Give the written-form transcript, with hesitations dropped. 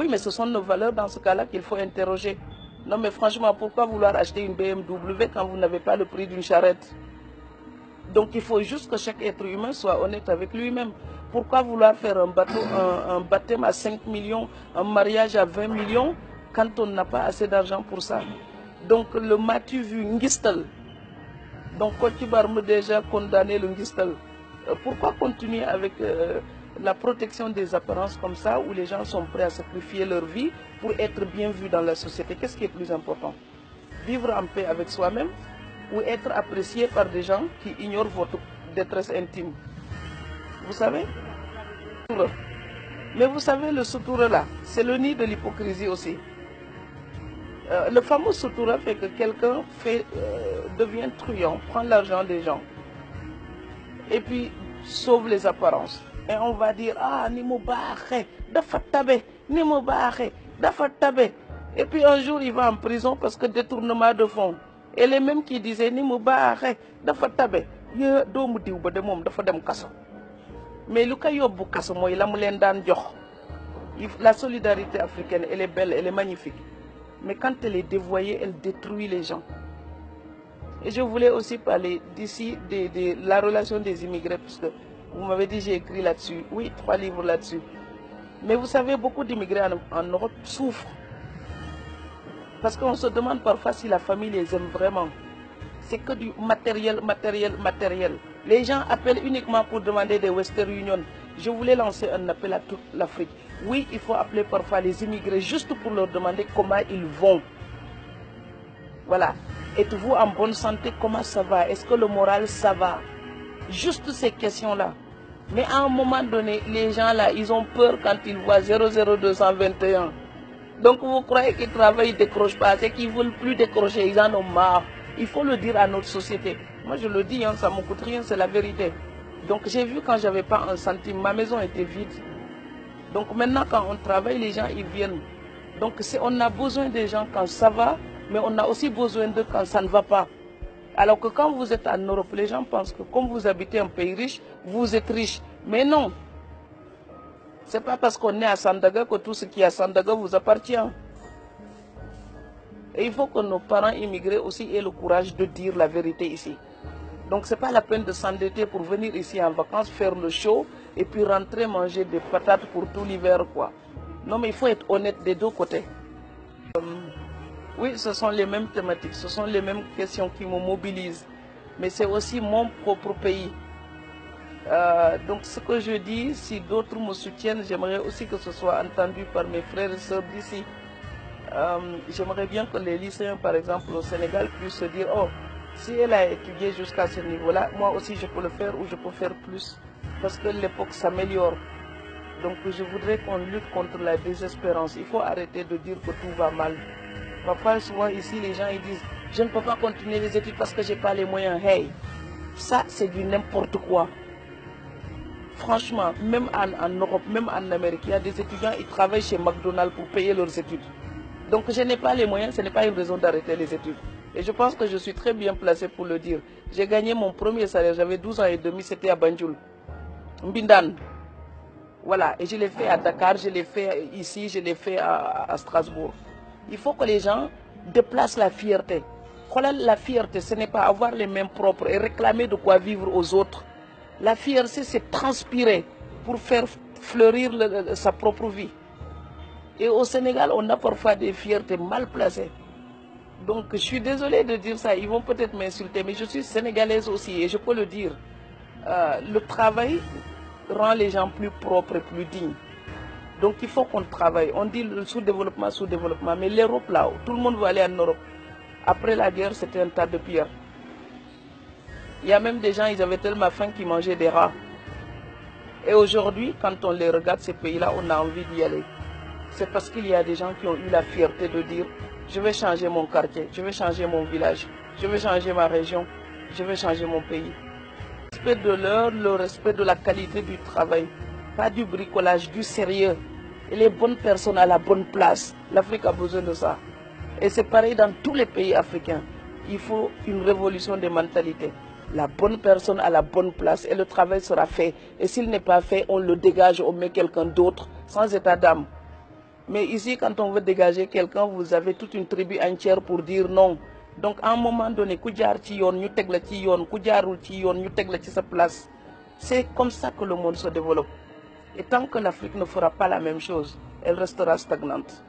Oui, mais ce sont nos valeurs dans ce cas-là qu'il faut interroger. Non, mais franchement, pourquoi vouloir acheter une BMW quand vous n'avez pas le prix d'une charrette? Donc il faut juste que chaque être humain soit honnête avec lui-même. Pourquoi vouloir faire un baptême à 5 millions, un mariage à 20 millions, quand on n'a pas assez d'argent pour ça? Donc le m'as-tu vu ngistal? Donc Kocc Barma déjà condamné le ngistal. Pourquoi continuer avec la protection des apparences comme ça, où les gens sont prêts à sacrifier leur vie pour être bien vus dans la société? Qu'est-ce qui est plus important? Vivre en paix avec soi-même ou être apprécié par des gens qui ignorent votre détresse intime? Vous savez? Mais vous savez, le sutura là, c'est le nid de l'hypocrisie aussi. Le fameux sutura fait que quelqu'un devient truand, prend l'argent des gens et puis sauve les apparences. Et on va dire, ah, ni mo baaxe, dafa tabe, ni mo baaxe, dafa tabe. Et puis un jour il va en prison parce que détournement de fonds. Et les mêmes qui disaient, ni mo baaxe, dafa tabe, ye doomu diw ba de mom dafa dem kaso. Mais lu ko yóbbu kaso mooy la mu leen daan jox. La solidarité africaine, elle est belle, elle est magnifique. Mais quand elle est dévoyée, elle détruit les gens. Et je voulais aussi parler d'ici de la relation des immigrés, puisque vous m'avez dit j'ai écrit là-dessus. Oui, 3 livres là-dessus. Mais vous savez, beaucoup d'immigrés en Europe souffrent. Parce qu'on se demande parfois si la famille les aime vraiment. C'est que du matériel, matériel, matériel. Les gens appellent uniquement pour demander des Western Union. Je voulais lancer un appel à toute l'Afrique. Oui, il faut appeler parfois les immigrés juste pour leur demander comment ils vont. Voilà. Êtes-vous en bonne santé? Comment ça va? Est-ce que le moral, ça va? Juste ces questions-là. Mais à un moment donné, les gens là, ils ont peur quand ils voient 00221. Donc vous croyez qu'ils travaillent, ils ne décrochent pas. C'est qu'ils ne veulent plus décrocher, ils en ont marre. Il faut le dire à notre société. Moi je le dis, hein, ça ne me coûte rien, c'est la vérité. Donc j'ai vu quand j'avais pas un centime, ma maison était vide. Donc maintenant quand on travaille, les gens ils viennent. Donc on a besoin des gens quand ça va, mais on a aussi besoin d'eux quand ça ne va pas. Alors que quand vous êtes en Europe, les gens pensent que comme vous habitez un pays riche, vous êtes riche. Mais non. Ce n'est pas parce qu'on est à Sandaga que tout ce qui est à Sandaga vous appartient. Et il faut que nos parents immigrés aussi aient le courage de dire la vérité ici. Donc ce n'est pas la peine de s'endetter pour venir ici en vacances, faire le show et puis rentrer manger des patates pour tout l'hiver, quoi. Non, mais il faut être honnête des deux côtés. Oui, ce sont les mêmes thématiques, ce sont les mêmes questions qui me mobilisent. Mais c'est aussi mon propre pays. Donc ce que je dis, si d'autres me soutiennent, j'aimerais aussi que ce soit entendu par mes frères et sœurs d'ici. J'aimerais bien que les lycéens, par exemple, au Sénégal, puissent se dire, oh, si elle a étudié jusqu'à ce niveau-là, moi aussi je peux le faire ou je peux faire plus. Parce que l'époque s'améliore. Donc je voudrais qu'on lutte contre la désespérance. Il faut arrêter de dire que tout va mal. Parfois, souvent ici, les gens ils disent, je ne peux pas continuer les études parce que je n'ai pas les moyens. Hey, ça c'est du n'importe quoi. Franchement, même en Europe, même en Amérique, il y a des étudiants, ils travaillent chez McDonald's pour payer leurs études. Donc je n'ai pas les moyens, ce n'est pas une raison d'arrêter les études. Et je pense que je suis très bien placé pour le dire. J'ai gagné mon premier salaire, j'avais 12 ans et demi, c'était à Banjul, Mbindan. Voilà, et je l'ai fait à Dakar, je l'ai fait ici, je l'ai fait à Strasbourg. Il faut que les gens déplacent la fierté. La fierté, ce n'est pas avoir les mains propres et réclamer de quoi vivre aux autres. La fierté, c'est transpirer pour faire fleurir sa propre vie. Et au Sénégal, on a parfois des fiertés mal placées. Donc, je suis désolée de dire ça. Ils vont peut-être m'insulter, mais je suis sénégalaise aussi et je peux le dire. Le travail rend les gens plus propres et plus dignes. Donc, il faut qu'on travaille. On dit le sous-développement, sous-développement. Mais l'Europe, là, tout le monde veut aller en Europe. Après la guerre, c'était un tas de pierres. Il y a même des gens, ils avaient tellement faim qu'ils mangeaient des rats. Et aujourd'hui, quand on les regarde, ces pays-là, on a envie d'y aller. C'est parce qu'il y a des gens qui ont eu la fierté de dire, je vais changer mon quartier, je vais changer mon village, je vais changer ma région, je vais changer mon pays. Le respect de l'heure, le respect de la qualité du travail, pas du bricolage, du sérieux. Et les bonnes personnes à la bonne place. L'Afrique a besoin de ça. Et c'est pareil dans tous les pays africains. Il faut une révolution des mentalités. La bonne personne à la bonne place et le travail sera fait. Et s'il n'est pas fait, on le dégage, on met quelqu'un d'autre sans état d'âme. Mais ici, quand on veut dégager quelqu'un, vous avez toute une tribu entière pour dire non. Donc, à un moment donné, sa place. C'est comme ça que le monde se développe. Et tant que l'Afrique ne fera pas la même chose, elle restera stagnante.